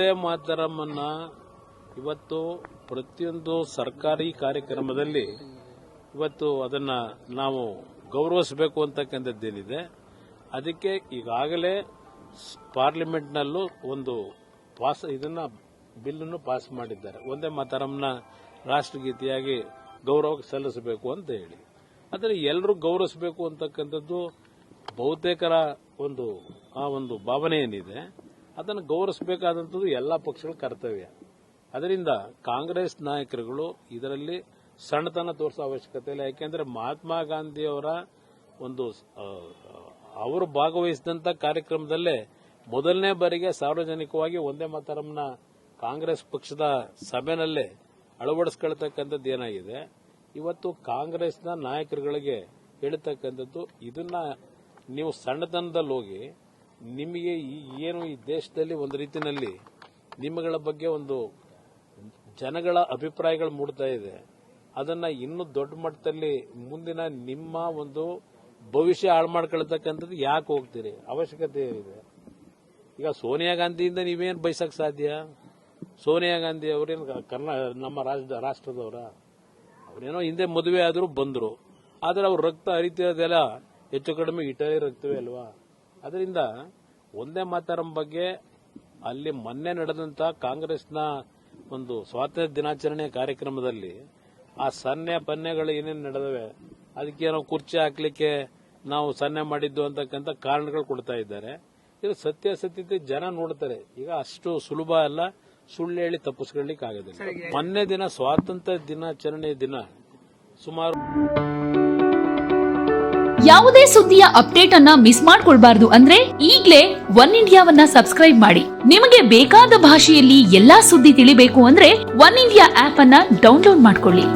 ವಂದೇ ಮಾತರಮನ್ನ ಇವತ್ತು ಪ್ರತಿಯೊಂದು ಸರ್ಕಾರಿ ಕಾರ್ಯಕ್ರಮದಲ್ಲಿ ಇವತ್ತು ಅದನ್ನ ನಾವು ಗೌರವಿಸಬೇಕು ಅಂತಕ್ಕಂಥದ್ದೇನಿದೆ. ಅದಕ್ಕೆ ಈಗಾಗಲೇ ಪಾರ್ಲಿಮೆಂಟ್ನಲ್ಲೂ ಒಂದು ಇದನ್ನ ಬಿಲ್ಲನ್ನು ಪಾಸ್ ಮಾಡಿದ್ದಾರೆ. ವಂದೇ ಮಾತರಂನ ರಾಷ್ಟ್ರಗೀತೆಯಾಗಿ ಗೌರವ ಸಲ್ಲಿಸಬೇಕು ಅಂತ ಹೇಳಿ. ಆದರೆ ಎಲ್ಲರೂ ಗೌರವಿಸಬೇಕು ಅಂತಕ್ಕಂಥದ್ದು ಬಹುತೇಕರ ಒಂದು ಭಾವನೆ ಏನಿದೆ, ಅದನ್ನು ಗೌರವಿಸಬೇಕಾದಂಥದ್ದು ಎಲ್ಲ ಪಕ್ಷಗಳ ಕರ್ತವ್ಯ. ಅದರಿಂದ ಕಾಂಗ್ರೆಸ್ ನಾಯಕರುಗಳು ಇದರಲ್ಲಿ ಸಣ್ಣತನ ತೋರಿಸೋ ಅವಶ್ಯಕತೆ ಇಲ್ಲ. ಯಾಕೆಂದ್ರೆ ಮಹಾತ್ಮ ಗಾಂಧಿಯವರ ಅವರು ಭಾಗವಹಿಸಿದಂತ ಕಾರ್ಯಕ್ರಮದಲ್ಲೇ ಮೊದಲನೇ ಬಾರಿಗೆ ಸಾರ್ವಜನಿಕವಾಗಿ ವಂದೇ ಮಾತರಂನ ಕಾಂಗ್ರೆಸ್ ಪಕ್ಷದ ಸಭೆನಲ್ಲೇ ಅಳವಡಿಸಿಕೊಳ್ತಕ್ಕಂಥದ್ದು ಏನಾಗಿದೆ. ಇವತ್ತು ಕಾಂಗ್ರೆಸ್ನ ನಾಯಕರುಗಳಿಗೆ ಹೇಳ್ತಕ್ಕಂಥದ್ದು, ಇದನ್ನ ನೀವು ಸಣ್ಣತನದಲ್ಲಿ ಹೋಗಿ ನಿಮಗೆ ಏನು ಈ ದೇಶದಲ್ಲಿ ಒಂದು ರೀತಿಯಲ್ಲಿ ನಿಮ್ಮಗಳ ಬಗ್ಗೆ ಜನಗಳ ಅಭಿಪ್ರಾಯಗಳು ಮೂಡ್ತಾ ಇದೆ. ಅದನ್ನ ಇನ್ನೂ ದೊಡ್ಡ ಮಟ್ಟದಲ್ಲಿ ಮುಂದಿನ ನಿಮ್ಮ ಭವಿಷ್ಯ ಹಾಳು ಮಾಡ್ಕೊಳ್ತಕ್ಕಂಥದ್ದು ಯಾಕೆ ಹೋಗ್ತೀರಿ? ಅವಶ್ಯಕತೆ ಏನಿದೆ? ಈಗ ಸೋನಿಯಾ ಗಾಂಧಿಯಿಂದ ನೀವೇನು ಬಯಸಕ್ ಸಾಧ್ಯ? ಸೋನಿಯಾ ಗಾಂಧಿ ಅವರೇನು ನಮ್ಮ ರಾಷ್ಟ್ರದವರ? ಅವರೇನೋ ಹಿಂದೆ ಮದುವೆ ಆದರೂ ಬಂದರು, ಆದರೆ ಅವ್ರ ರಕ್ತ ಹರಿತಿರೋದೆಲ್ಲ ಹೆಚ್ಚು ಕಡಿಮೆ ಇಟಲಿ ರಕ್ತವೇ ಅಲ್ವಾ? ಅದರಿಂದ ವಂದೇ ಮಾತರಂ ಬಗ್ಗೆ ಅಲ್ಲಿ ಮೊನ್ನೆ ನಡೆದಂತ ಕಾಂಗ್ರೆಸ್ನ ಸ್ವಾತಂತ್ರ್ಯ ದಿನಾಚರಣೆ ಕಾರ್ಯಕ್ರಮದಲ್ಲಿ ಆ ಸನ್ನೆ ಪನ್ನೆಗಳು ಏನೇನು ನಡೆದವೆ, ಅದಕ್ಕೆ ನಾವು ಕುರ್ಚಿ ಹಾಕ್ಲಿಕ್ಕೆ ನಾವು ಸನ್ನೆ ಮಾಡಿದ್ದು ಅಂತಕ್ಕಂಥ ಕಾರಣಗಳು ಕೊಡ್ತಾ ಇದ್ದಾರೆ. ಇದು ಸತ್ಯಾಸತ್ಯತೆ ಜನ ನೋಡ್ತಾರೆ. ಈಗ ಅಷ್ಟು ಸುಲಭ ಅಲ್ಲ, ಸುಳ್ಳು ಹೇಳಿ ತಪ್ಪಿಸ್ಕೊಳ್ಳಿಕ್ಕೆ ಆಗೋದಿಲ್ಲ. ಮೊನ್ನೆ ದಿನ ಸ್ವಾತಂತ್ರ್ಯ ದಿನಾಚರಣೆ ದಿನ ಸುಮಾರು ಯಾವುದೇ ಸುದ್ದಿಯ ಅಪ್ಡೇಟ್ ಅನ್ನ ಮಿಸ್ ಮಾಡ್ಕೊಳ್ಬಾರ್ದು ಅಂದ್ರೆ ಈಗ್ಲೇ ಒನ್ ಇಂಡಿಯಾವನ್ನ ಸಬ್ಸ್ಕ್ರೈಬ್ ಮಾಡಿ. ನಿಮಗೆ ಬೇಕಾದ ಭಾಷೆಯಲ್ಲಿ ಎಲ್ಲಾ ಸುದ್ದಿ ತಿಳಿಬೇಕು ಅಂದ್ರೆ ಒನ್ ಇಂಡಿಯಾ ಆಪ್ ಅನ್ನ ಡೌನ್ಲೋಡ್ ಮಾಡ್ಕೊಳ್ಳಿ.